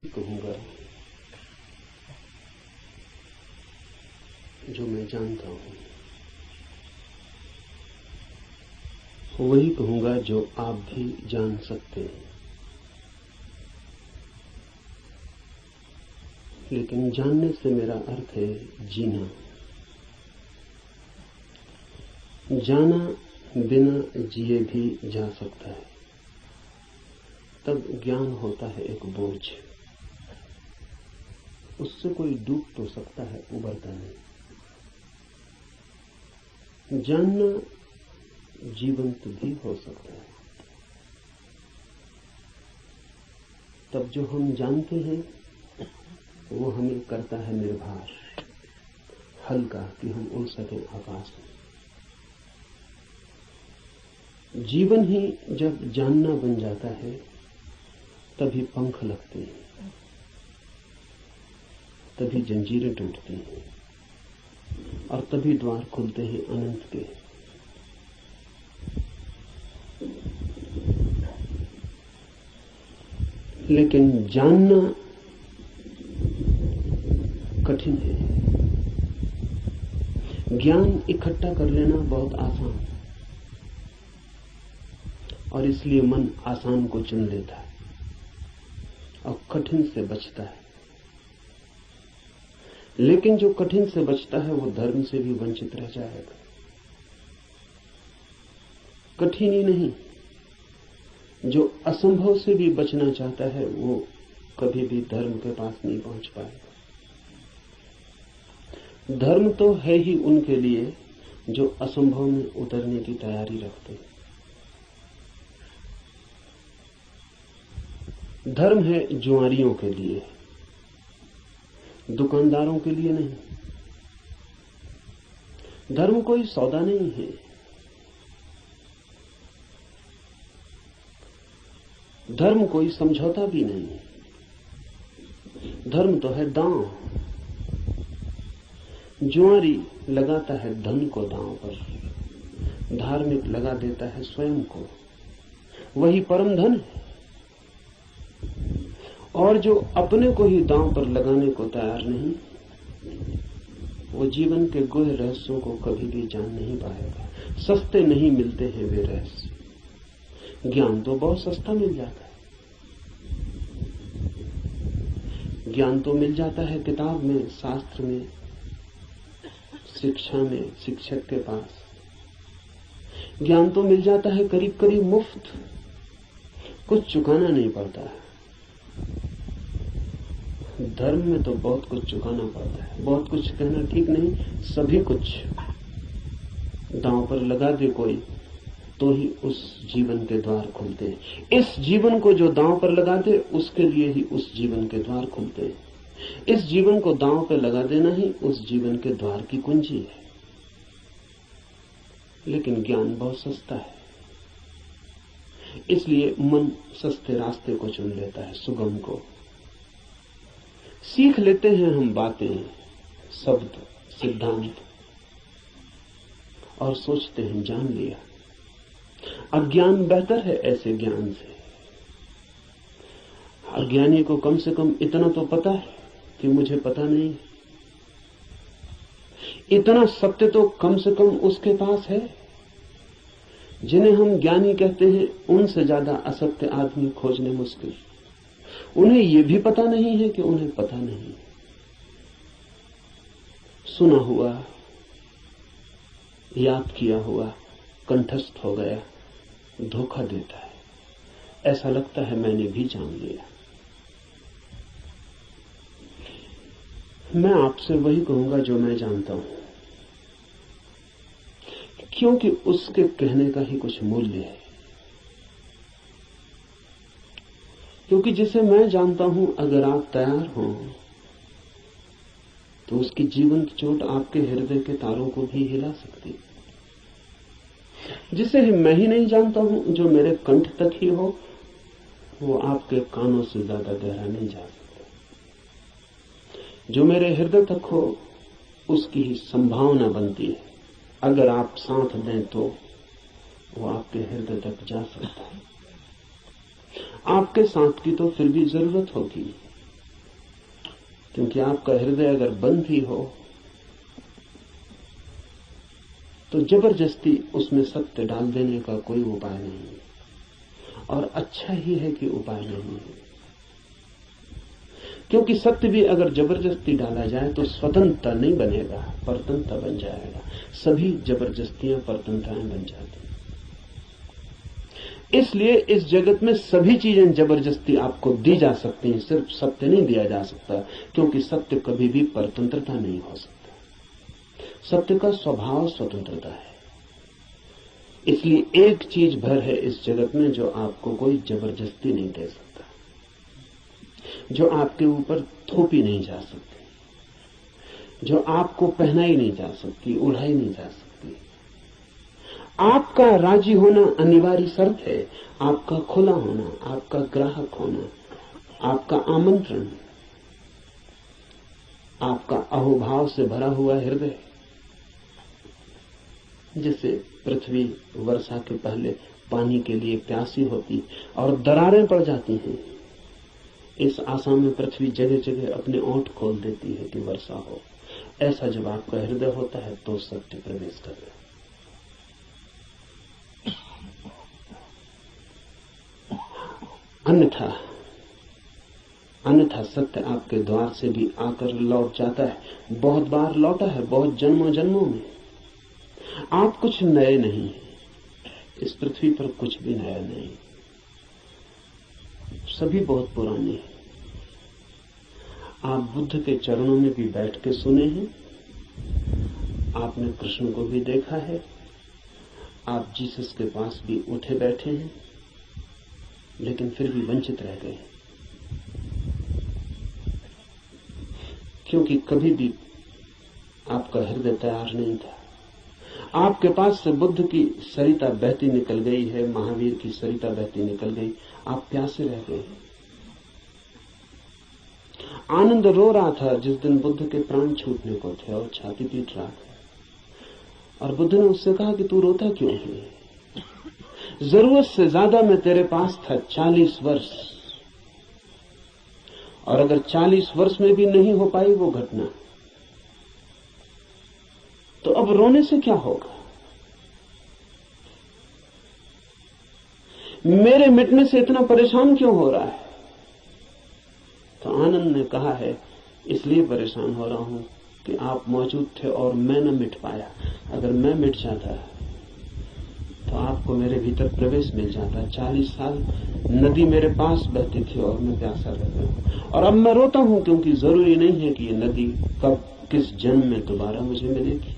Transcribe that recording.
कहूंगा जो मैं जानता हूं, वही कहूंगा जो आप भी जान सकते हैं। लेकिन जानने से मेरा अर्थ है जीना। जाना बिना जिए भी जा सकता है, तब ज्ञान होता है एक बोझ। उससे कोई डूब तो सकता है, उबरता नहीं। जानना जीवंत भी हो सकता है। तब जो हम जानते हैं वो हमें करता है निर्भर, हल्का, कि हम उड़ सकें आकाश में। जीवन ही जब जानना बन जाता है तभी पंख लगते हैं, तभी जंजीरें टूटती हैं और तभी द्वार खुलते हैं अनंत के। लेकिन जानना कठिन है। ज्ञान इकट्ठा कर लेना बहुत आसान है और इसलिए मन आसान को चुन लेता है और कठिन से बचता है। लेकिन जो कठिन से बचता है वो धर्म से भी वंचित रह जाएगा। कठिन ही नहीं, जो असंभव से भी बचना चाहता है वो कभी भी धर्म के पास नहीं पहुंच पाएगा। धर्म तो है ही उनके लिए जो असंभव में उतरने की तैयारी रखते हैं। धर्म है जुआरियों के लिए, दुकानदारों के लिए नहीं। धर्म कोई सौदा नहीं है। धर्म कोई समझौता भी नहीं। धर्म तो है दांव। जुआरी लगाता है धन को दांव पर, धार्मिक लगा देता है स्वयं को। वही परम धन है। और जो अपने को ही दांव पर लगाने को तैयार नहीं, वो जीवन के गुह रहस्यों को कभी भी जान नहीं पाएगा। सस्ते नहीं मिलते हैं वे रहस्य। ज्ञान तो बहुत सस्ता मिल जाता है। ज्ञान तो मिल जाता है किताब में, शास्त्र में, शिक्षा में, शिक्षक के पास। ज्ञान तो मिल जाता है करीब करीब मुफ्त, कुछ चुकाना नहीं पड़ता है। धर्म में तो बहुत कुछ चुकाना पड़ता है। बहुत कुछ कहना ठीक नहीं, सभी कुछ दांव पर लगा दे कोई तो ही उस जीवन के द्वार खुलते हैं। इस जीवन को जो दांव पर लगा दे उसके लिए ही उस जीवन के द्वार खुलते हैं। इस जीवन को दांव पर लगा देना ही उस जीवन के द्वार की कुंजी है। लेकिन ज्ञान बहुत सस्ता है, इसलिए मन सस्ते रास्ते को चुन लेता है, सुगम को। सीख लेते हैं हम बातें, शब्द, सिद्धांत और सोचते हैं जान लिया। अज्ञान बेहतर है ऐसे ज्ञान से। अज्ञानी को कम से कम इतना तो पता है कि मुझे पता नहीं। इतना सत्य तो कम से कम उसके पास है। जिन्हें हम ज्ञानी कहते हैं उनसे ज्यादा असत्य आदमी खोजने मुश्किल। उन्हें यह भी पता नहीं है कि उन्हें पता नहीं। सुना हुआ, याद किया हुआ, कंठस्थ हो गया, धोखा देता है। ऐसा लगता है मैंने भी जान लिया। मैं आपसे वही कहूंगा जो मैं जानता हूं, क्योंकि उसके कहने का ही कुछ मूल्य है। क्योंकि जिसे मैं जानता हूं, अगर आप तैयार हों तो उसकी जीवंत चोट आपके हृदय के तारों को भी हिला सकती। जिसे मैं ही नहीं जानता हूं, जो मेरे कंठ तक ही हो, वो आपके कानों से ज्यादा गहरा नहीं जा सकता। जो मेरे हृदय तक हो, उसकी ही संभावना बनती है। अगर आप साथ दें तो वो आपके हृदय तक जा सकता है। आपके साथ की तो फिर भी जरूरत होगी। क्योंकि आपका हृदय अगर बंद ही हो तो जबरदस्ती उसमें सत्य डाल देने का कोई उपाय नहीं है, और अच्छा ही है कि उपाय नहीं है। क्योंकि सत्य भी अगर जबरदस्ती डाला जाए तो स्वतंत्रता नहीं बनेगा, परतंत्रता बन जाएगा। सभी जबरदस्तियां परतंत्रताएं बन जाती। इसलिए इस जगत में सभी चीजें जबरदस्ती आपको दी जा सकती हैं, सिर्फ सत्य नहीं दिया जा सकता, क्योंकि सत्य कभी भी परतंत्रता नहीं हो सकता। सत्य का स्वभाव स्वतंत्रता है। इसलिए एक चीज भर है इस जगत में जो आपको कोई जबरदस्ती नहीं दे सकता, जो आपके ऊपर थोपी नहीं जा सकती, जो आपको पहनाई नहीं जा सकती, उड़ाई नहीं जा सकती। आपका राजी होना अनिवार्य शर्त है, आपका खुला होना, आपका ग्राहक होना, आपका आमंत्रण, आपका अहोभाव से भरा हुआ हृदय। जैसे पृथ्वी वर्षा के पहले पानी के लिए प्यासी होती और दरारें पड़ जाती हैं, इस आशा में पृथ्वी जगह जगह अपने ओंठ खोल देती है कि वर्षा हो। ऐसा जब आपका हृदय होता है तो सत्य प्रवेश कर रहे। अन्यथा सत्य आपके द्वार से भी आकर लौट जाता है। बहुत बार लौटा है, बहुत जन्मों जन्मों में। आप कुछ नए नहीं, इस पृथ्वी पर कुछ भी नया नहीं, सभी बहुत पुराने हैं। आप बुद्ध के चरणों में भी बैठ के सुने हैं, आपने कृष्ण को भी देखा है, आप जीसस के पास भी उठे बैठे हैं, लेकिन फिर भी वंचित रह गए, क्योंकि कभी भी आपका हृदय तैयार नहीं था। आपके पास से बुद्ध की सरिता बहती निकल गई है, महावीर की सरिता बहती निकल गई, आप प्यासे रह गए। आनंद रो रहा था जिस दिन बुद्ध के प्राण छूटने को थे और छाती पीट रहा था, और बुद्ध ने उससे कहा कि तू रोता क्यों है? जरूरत से ज्यादा मैं तेरे पास था 40 वर्ष, और अगर 40 वर्ष में भी नहीं हो पाई वो घटना, तो अब रोने से क्या होगा? मेरे मिटने से इतना परेशान क्यों हो रहा है? तो आनंद ने कहा है, इसलिए परेशान हो रहा हूं कि आप मौजूद थे और मैं न मिट पाया। अगर मैं मिट जाता तो आपको मेरे भीतर प्रवेश मिल जाता। 40 साल नदी मेरे पास बहती थी और मैं प्यासा रह गया, और अब मैं रोता हूं क्योंकि जरूरी नहीं है कि ये नदी कब किस जन्म में दोबारा मुझे मिलेगी।